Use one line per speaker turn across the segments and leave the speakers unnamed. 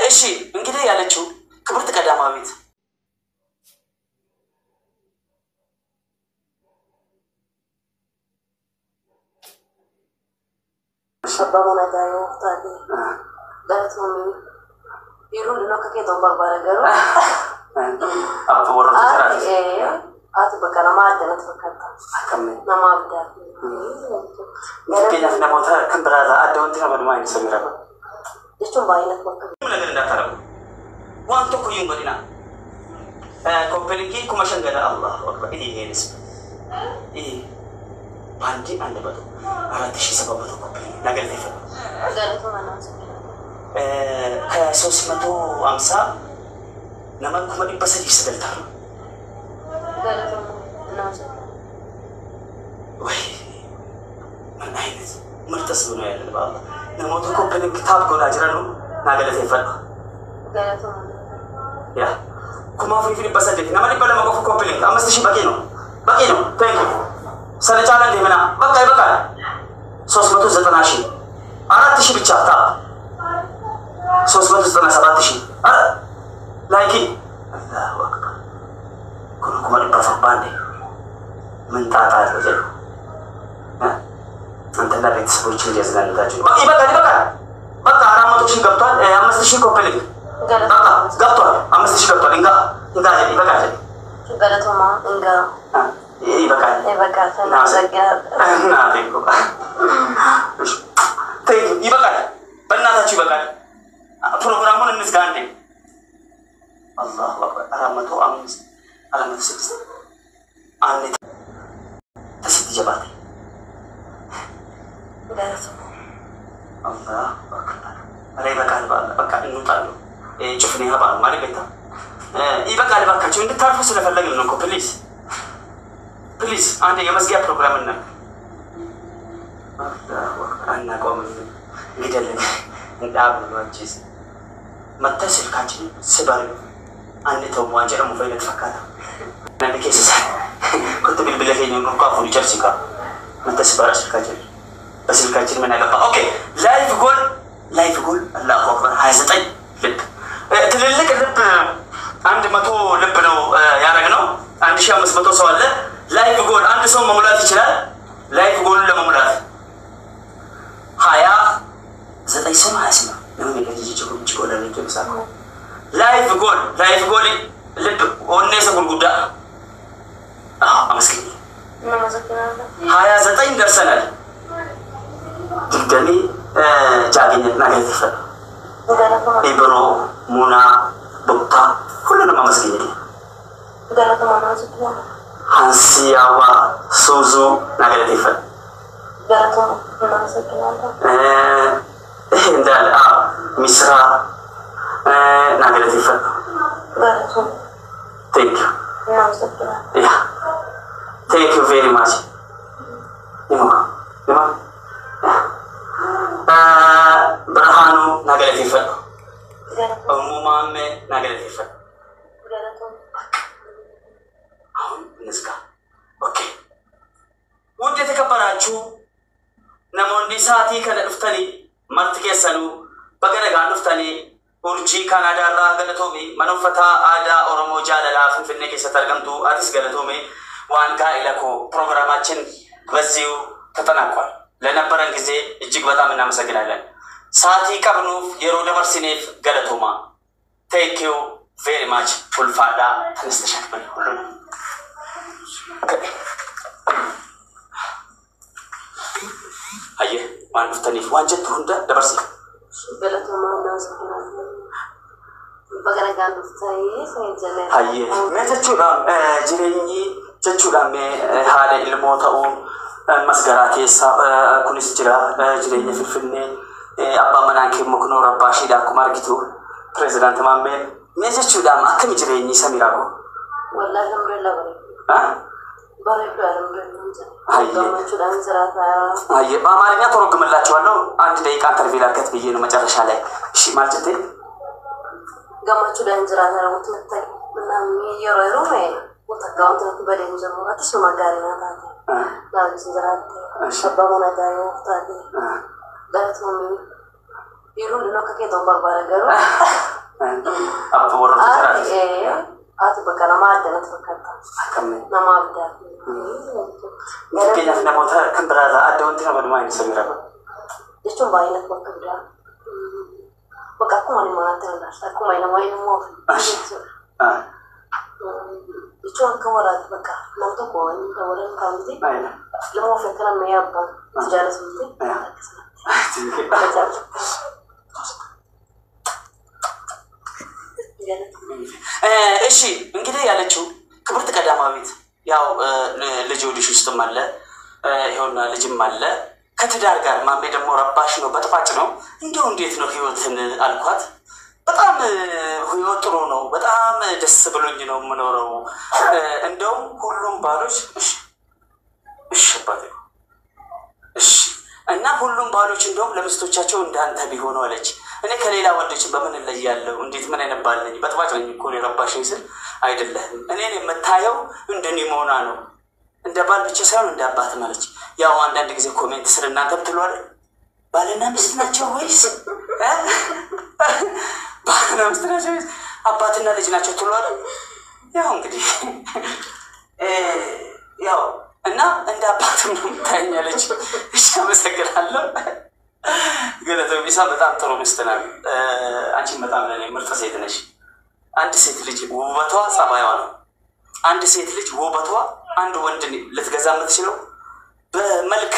እሺ እንግዲህ ያለችው ክብርት ቀዳማዊት
ሰባሙና ጋር ወጣት ዳትም ይሩን ነው ከከተማ ባባረገሩ
አቶ ወረደ ተራራ
አቶ በቀና ማደነት በከታ
አከመ
ነማብዳ
ከኛ እንደሞታ ከምብራዛ አደውንት ከመድማ ይሰሚራ
እሱም ባይነት ወጣ
ነገር እንዳታረጉ ዋንቶ ኩዩን ጎዲና ኮምፕሊኪ ኩመሸንገለ አላህ ወክበር ይሄንስ ይሄ ባንዲ አንድ በቶ 4700 ኮምፕሊ ነገር ተፈ
ገለቶ ማናስ
ከ350 ነማን ኩመዲ በሰዲ ይስደልታል
ገለቶ ናስ
ወይ ምን አይነት ምርጥስ ነው ያለው ባላ ነሞቶ ኮምፕሊ ክታብ ጎዳ ጅራሉ ናገለተ ይፈል
ገለቶ
ያ ኩማ ፍሪፍሪ በሰዲ ነማን ይበለ መቆፍ ኮምፕሊ 5000 በቂ ነው ታንክ ዩ ሰለቻለ እንደምና በቃ ይበቃል 390,000 4000 ብቻ ታ 397,000 ላይክ አላሁ አክበር ኩማ ሊባፋባንዴ ምን ጣጣ አለ አንተ ለቤተሰቦች እንዲያዝናኑታችሁ በቃ 400,000 ገብቷል 5,000 ኮምፕሊት ገብቷል 5,000 ገብቷል እንጋ ይበቃል
ገለቶማ እንጋ
ይበቃል
ተናዘጋር
እናቴኮ ይበቃል በእናታችሁ ይበቃል ፕሮግራሙን እንዝጋ አንዴ አላሁ አክበር 406 አንዴ ተስት ጀባት
ገለቶ
አላሁ አክበር ይበቃል በቃ እንውጣሉ ጭፍኔ ሀባል ማለት ቤታ ይበቃል ባካችሁ እንድታርፉ ስለፈለግን ነው እኮ ፕሊዝ አንዴ የመዝጊያ ፕሮግራም እና አና ቆም እንግዲህ እንዳብሏችስ መተስልካችን ስባል አንዴ ተሟጨረ ሙፈይለት ፈካታ ነብኬስ ኩንት ቢልብለከኝ ነው ቋፉ ሊጨርስካ መተስባል ስልካችን በስልካችን ምን ያገባ ኦኬ ላይቭ ጎል አላሁ አክበር 29 ልብ ትልልቅ ልብ 100 ልብ ነው ያረግነው 1500 ሰው አለ ላይቭ ጎል አንድ ሰው መሙላት ይችላል ላይቭ ጎል ለመሙላት 29 ሰው ማስማ ነው የሚገኝው ጎል ለሚገምሳው ላይቭ ጎል ልብ ኦኔሰ ጉልጉዳ አመስግኝ 29 ደርሰናል ድጋሚ ጃገኘት ነገር ተፈጠረ ኢብሮ ሙና ዶክታ ሁሉንም አመስግኝ
ገለቶ ማናስ
አንሲያዋ ሶዞ ነገር ተፈጠረ
ገለቶ ማናስ
እንዳለ ሚስራ ነገር ተፈጠረ
ገለቶ
thank you yeah thank you very much ብርሃኑ ነገር ተፈጠረ እሙማሜ ነገር ተፈጠረ
ገለቶ
አሁን ንስካ ኦኬ ውድ የተከበራችሁ ነሞንዲ ሳቲ ከለፍተኒ ማርት ከሰኑ በገረጋ ንፍተኒ ኡርጂ ካናዳራ ገለቶሚ መኖፈታ አዳ ኦሮሞ ጃለላ ፍንፍኔ ከሰተርገምቱ አዲስ ገለቶሚ ዋንጋ ኢለኮ ፕሮግራማችን በዚሁ ተጠናቋል ለነበረን ጊዜ እጅግ በጣም እናመሰግናለን ሳቲ ቀብኑፍ የሮደ መርሲኔፍ ገለቶማ thank you very much ፉልፋዳ ተነስተሻክበል ሁሉ አየ ማን ፍተኒፍ ዋንጀት ሁንዳ ደበርሲ
ገለቶ ማናስ በገረጋ ንፍታይ ሰይዘለ
አየ መተቹዳ ጅሬኝ ጀቹዳ ሃለ ኢልሞታው መስገራ ከሳ ኩንስ ጅራ ጅሬኝ ፍልፍኔ አባ መናንከ መክኖ ረባሺ ዳኩ ማርጊቱ ፕሬዝዳንት ማሜ መተቹዳ አከም ጅሬኝ ሰሚራጎ
ወላሂ አልሐምዱሊላህ በረዶ
አየ በአማርኛ ተረጉምላችኋለሁ አንድ ደቂቃ ኢንተርቪው ላድርገት ብዬ ነው መጨረሻ ላይ እሺ ማለት ነው
ገማቹ ዳንዝራ ታረሙት መጣይ ምናምን ይየረሩ ነው ወጣጋውት በደም ዘመራት ሱማጋሪና ታታ ዳንዝ ዘራት ሰባሙና ጋር ወጣት ዳትም يروح لنا كي تنبغ بارجرو
أبو ورد ترى
بقى أنا ما أقدر أتفكر
كمل
أنا ما أقدر
كنا في نموذج كم برادة أدون تنا بدو ما ينسمي ربع
ليش باينك بكرة بقى أكو ما نتنا أكو ما ينمو ليش أنك ورد بقى لم تكون دوران كامتي لما في كلام ما يبغى تجالس متي
እሺ እንግዲህ ያለችው ክብርት ቀዳማዊት ያው ልጅ ውስጥም አለ ይሆንና ልጅም አለ ከትዳር ጋር ማሜ ደግሞ ረባሽ ነው በጥፋጭ ነው እንደው እንዴት ነው ህይወትን አልኳት በጣም ህይወት ጥሩ ነው በጣም ደስ ብሎኝ ነው የምኖረው እንደው ሁሉም ባሎች እሺ ባቴ እሺ እና ሁሉም ባሎች እንደው ለምስቶቻቸው እንዳንተ ቢሆኑ አለች እኔ ከሌላ ወንዶች በምን ላይ ያለው እንዴት ምን አይነባልኝ በጥባጭ ነኝ እኮ ነው ረባሽኝ ስል አይደለም እኔን የምታየው እንደኔ መሆና ነው እንደ ባል ብቻ ሳይሆን እንደ አባት ማለት ያው አንዳንድ ጊዜ ኮሜንት ስለ እናንተ ብትሏል ባልና ሚስት ናቸው ወይስ ባልና ሚስት ናቸው ወይስ አባትና ልጅ ናቸው ትሏል ያው እንግዲህ ያው እና እንደ አባትም ነው ታኛለች እሺ አመሰግናለሁ ገለተው ቢሳ በጣም ጥሩ ምስተና አንቺ በጣም ለኔ ምርጥ ሴት ነሽ አንድ ሴት ልጅ ውበቷ ጸባይዋ ነው አንድ ሴት ልጅ ውበቷ አንድ ወንድ ልትገዛ የምትችለው በመልክ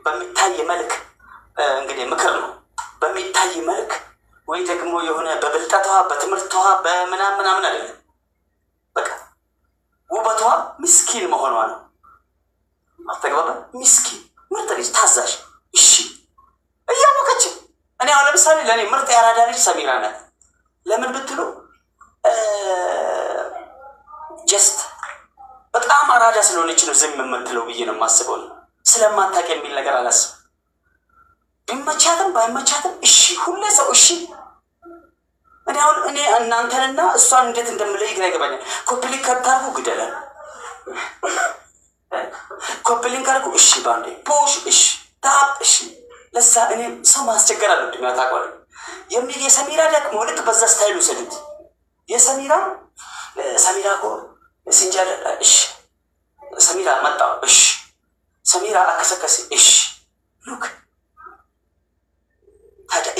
በሚታይ መልክ እንግዲህ ምክር ነው በሚታይ መልክ ወይ ደግሞ የሆነ በብልጠቷ በትምርቷ በመናምን አይደለም በቃ ውበቷ ምስኪን መሆኗ ነው አስተግባባ ምስኪን ምርጥ ልጅ ታዛዥ እሺ እያወቀች እኔ አሁን ለምሳሌ ለኔ ምርጥ ያራዳ ልጅ ሰሚራ ናት ለምን ብትሉ ጀስት በጣም አራዳ ስለሆነች ነው ዝም የምትለው ብዬ ነው የማስበው ስለማታውቅ የሚል ነገር አላስብም ቢመቻትም ባይመቻትም እሺ ሁሌ ሰው እሺ እኔ እናንተንና እሷን እንዴት እንደምለይ ግራ ይገባኛል ኮፕሊንግ ከታርጉ ግደላል ኮፕሊንግ ካርጉ እሺ ባንዴ ፑሽ እሺ ታፕ እሺ ለሳ እኔ ሰው ማስቸገር አለብኝ ታውቃለህ የሚል የሰሚራ ደግሞ ልክ በዛ ስታይል ወሰዱት የሰሚራ እኮ ሲንጀር እሺ ሰሚራ መጣው እሺ ሰሚራ አከሰከሰ እሺ ሉክ ታዲያ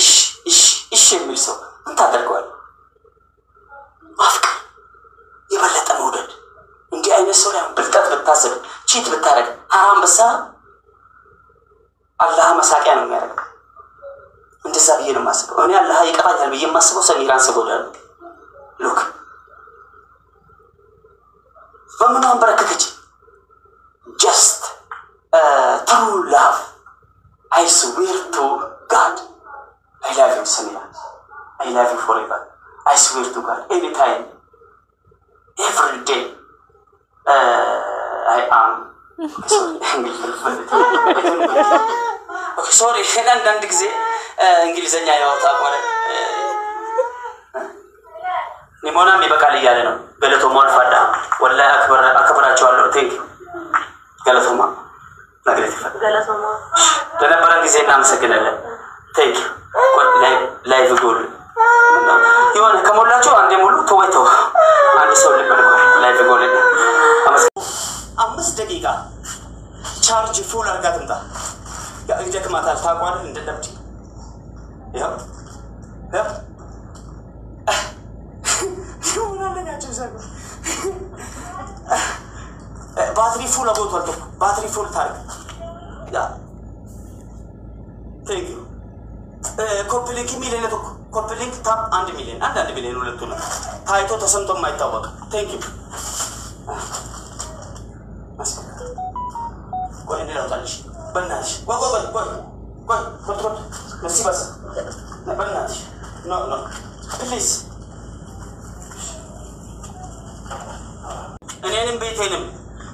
እሺ የሚል ሰው ምን ታደርገዋል ማፍቀር የበለጠ መውደድ እንዲህ አይነት ሰው ላይ ብልጠት ብታስብ ቺት ብታረግ ሐራም በሳ አላህ መሳቂያ ነው የሚያደርገው እንደዛ ብዬ ነው የማስበው እኔ አላህ ይቀጣኛል ብዬ የማስበው ሰሚራን ስጎዳል ሉክ በምን አንበረከከች just true love I swear to God I love you Samira I love you forever I swear to God anytime every day I am sorry አንዳንድ ጊዜ እንግሊዘኛ ያወጣ ቆረ ኒሞናም ይበቃል ይያለ ነው ገለቶማን ፋዳ ወላሂ አከብራቸዋለሁ ቴንክ ገለቶማ ነግሬት ይፈል
ገለቶማ
ለነበረ ጊዜ እናመሰግናለን ቴንክ ላይቭ ጎል ይሆነ ከሞላችሁ አንዴ ሙሉ ተወይተው አንድ ሰው ልበልኩ ላይቭ ጎል 5 ደቂቃ ቻርጅ ፉል አርጋትንታ ይደክማታል ታቋል እንደደብቲ ያው ይሆናለኛቸው ዘጋ ባትሪ ፉል አጎቷል ባትሪ ፉል ታርግ ያ ቴንክ ዩ ኮፕሊንክ ሚሊየን ነው ኮፕሊንክ ታፕ 1 ሚሊየን 1 ሚሊየን ሁለቱ ነው ታይቶ ተሰምቶ የማይታወቅ ቴንክ ዩ ቆይ እንዴ ላውጣልሽ በእናትሽ ቆይ ኮንትሮል ለዚህ በስ በእናትሽ ኖ ፕሊዝ እኔንም ቤቴንም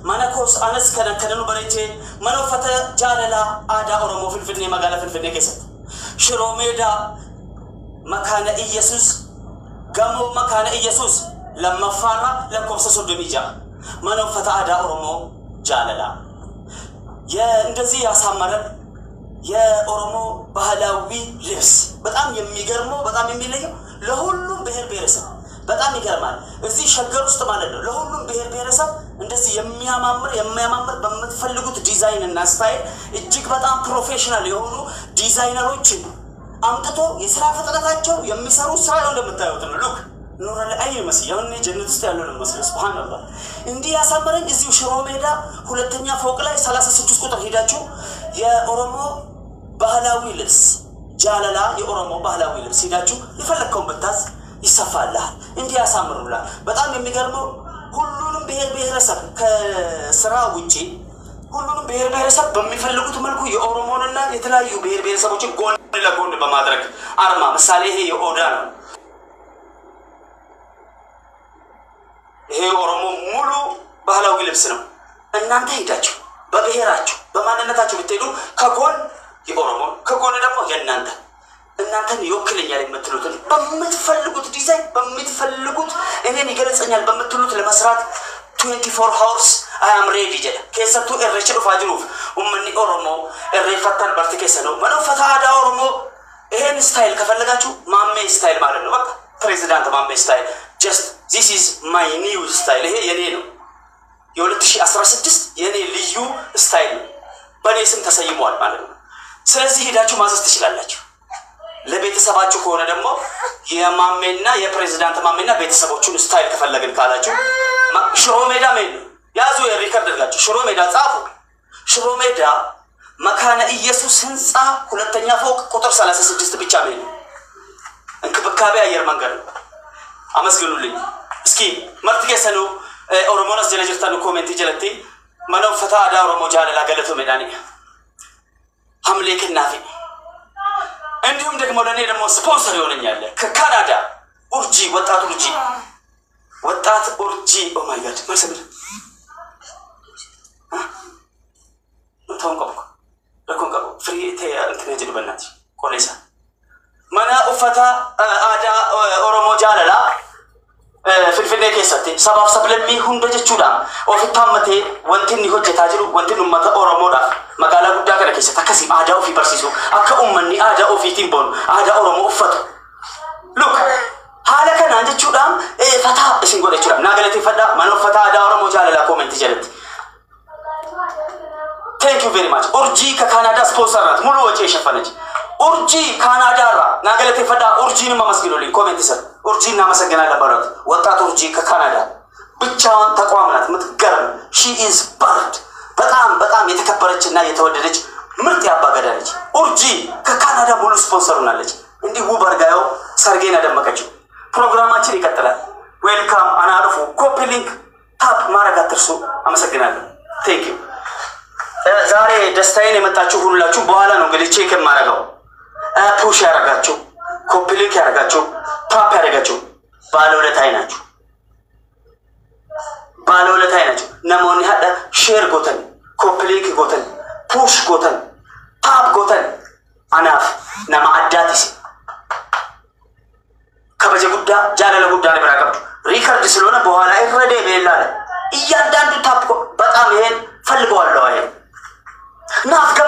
ማነኮስ አነስ ከነከደኑ በረቼ መኖፈተ ጃለላ አዳ ኦሮሞ ፍልፍልኔ መጋላ ፍልፍልኔ ከሰት ሽሮ ሜዳ መካነ ኢየሱስ ገሞ መካነ ኢየሱስ ለማፋራ ለኮብሰሶ ደሚጃ መኖፈተ አዳ ኦሮሞ ጃለላ እንደዚህ ያሳመረ የኦሮሞ ባህላዊ ልብስ በጣም የሚገርመው በጣም የሚለየው ለሁሉም ብሔር ብሔረሰብ በጣም ይገርማል እዚህ ሸገር ውስጥ ማለት ነው ለሁሉም ብሔር ብሔረሰብ እንደዚህ የሚያማምር በመትፈልጉት ዲዛይን እና ስታይል እጅግ በጣም ፕሮፌሽናል የሆኑ ዲዛይነሮችን አምጥቶ የሥራ ፍጥነታቸው የሚሰሩ ስራ እንደምታዩት ነው ሉክ ኑር አይ መስያው እኔ ጀነት ውስጥ ያለው ነው መስለ ሱብሃንአላህ እንዲህ ያሳመረኝ እዚሁ ሽሮ ሜዳ ሁለተኛ ፎቅ ላይ 36 ቁጥር ሄዳችሁ የኦሮሞ ባህላዊ ልብስ ጃለላ የኦሮሞ ባህላዊ ልብስ ሄዳችሁ ይፈልከውን በታዝ ይሰፋልሃል እንዲህ ያሳምሩላል በጣም የሚገርመው ሁሉንም ብሔር ብሔረሰብ ከስራ ውጪ ሁሉንም ብሔር ብሔረሰብ በሚፈልጉት መልኩ የኦሮሞንና የተለያዩ ብሔር ብሔረሰቦችን ጎን ለጎን በማድረግ አርማ ምሳሌ ይሄ የኦዳ ነው ይሄ ኦሮሞ ሙሉ ባህላዊ ልብስ ነው እናንተ ሄዳችሁ በብሔራችሁ በማንነታችሁ ብትሄዱ ከጎን የኦሮሞ ከጎን ደግሞ እናንተን ይወክለኛል የምትሉትን በምትፈልጉት ዲዛይን በምትፈልጉት እኔን ይገለጸኛል በምትሉት ለመስራት 24 hours I am ready ጀለ ከሰቱ እረችው ፋጅሩፍ ኡምኒ ኦሮሞ እረፈታን በርትከሰ ነው ፈታዳ ኦሮሞ ይሄን ስታይል ከፈለጋችሁ ማሜ ስታይል ማለት ነው በቃ ፕሬዚዳንት ማሜ ስታይል just this is my new style ይሄ የኔ ነው የ2016 የኔ ልዩ ስታይል በኔ ስም ተሰይሟል ማለት ነው ስለዚህ ሄዳችሁ ማዘዝ ትችላላችሁ ለቤተሰባችሁ ከሆነ ደግሞ የማሜና የፕሬዚዳንት ማሜና ቤተሰቦቹን ስታይል ከፈለግን ካላችሁ ሽሮ ሜዳ ሜል ያዙ የሪከርድ አድርጋችሁ ሽሮ ሜዳ ጻፉ ሽሮ ሜዳ መካነ ኢየሱስ ህንጻ ሁለተኛ ፎቅ ቁጥር 36 ብቻ ሜል እንክብካቤ አየር መንገድ አመስግኑልኝ እስኪ መርትከሰኑ ኦሮሞናስ ጀለጅርታኑ ኮሜንት ጀለቲ ማነው ፈታዳ ኦሮሞ ጃለላ ገለቶ ሜዳኒ ሐምሌክናፊ እንዲሁም ደግሞ ለኔ ደግሞ ስፖንሰር ይሆነኛል ከካናዳ ኡርጂ ወጣት ኡርጂ ኦ ማይ ጋድ ማሰብ ተንቆቆ ፍሪ እንትን በእናት ኮሌሳ ማና ኡፈታ አዳ ኦሮሞ ጃለላ ፍልፍሌ ከሰተ ሰባብ ሰብለሚ ሁንደ ጀቹዳ ኦፊታመቴ ወንቲን ይሆጀታ ጅሩ ወንቲን ኡመተ ኦሮሞዳ መጋላ ጉዳ ከለ ከሰተ ከሲ አዳው ፊ በርሲሱ አከ ኡመኒ አዳው ፊ ቲምቦን አዳ ኦሮሞ ኡፈቱ ሉክ ሃለከና ጀቹዳም ፈታ እሽን ጎደቹዳ ናገለቲ ፈዳ ማኖ ፈታ አዳ ኦሮሞ ጃለላ ኮሜንት ጀለት thank you very much ኡርጂ ከካናዳ ስፖንሰር ናት ሙሉ ወጪ የሸፈነች ኡርጂ ካናዳ ናገለቲ ፈዳ ኡርጂን ማመስግኑልኝ ኮሜንት ሰር ኡርጂና መሰገናለን ባሏት ወጣት ኡርጂ ከካናዳ ብቻዋን ተቋም ናት ምትገርም she is bad በጣም የተከበረችና የተወደደች ምርጥ ያባገዳ ነች ኡርጂ ከካናዳ ሙሉ ስፖንሰር ሆናለች እንዲህ ውበርጋዮ ሰርጌና ደመቀችው ፕሮግራማችን ይቀጥላል ዌልካም አናርፉ ኮፒ ሊንክ ታፕ ማረግ አትርሱ አመሰግናለሁ thank you ዛሬ ደስታዬን የመጣችሁ ሁላችሁ በኋላ ነው እንግዲህ ቼክ የማረጋው ፑሽ ያረጋችሁ ኮፒ ሊንክ ያረጋችሁ ታፕ ያረጋችሁ ባለውለታይ ናችሁ ነሞኒ ሀዳ ሼር ጎተን ኮፒ ሊንክ ጎተን ፑሽ ጎተን ታፕ ጎተን አናፍ ነማ አዳቲስ ከበጀ ጉዳ ጃለለ ጉዳ ነው ብራቀብ ሪከርድ ስለሆነ በኋላ ይረደ በላለ እያንዳንዱ ታፕ በጣም ይሄን ፈልገዋለሁ አይደል ናፍቀ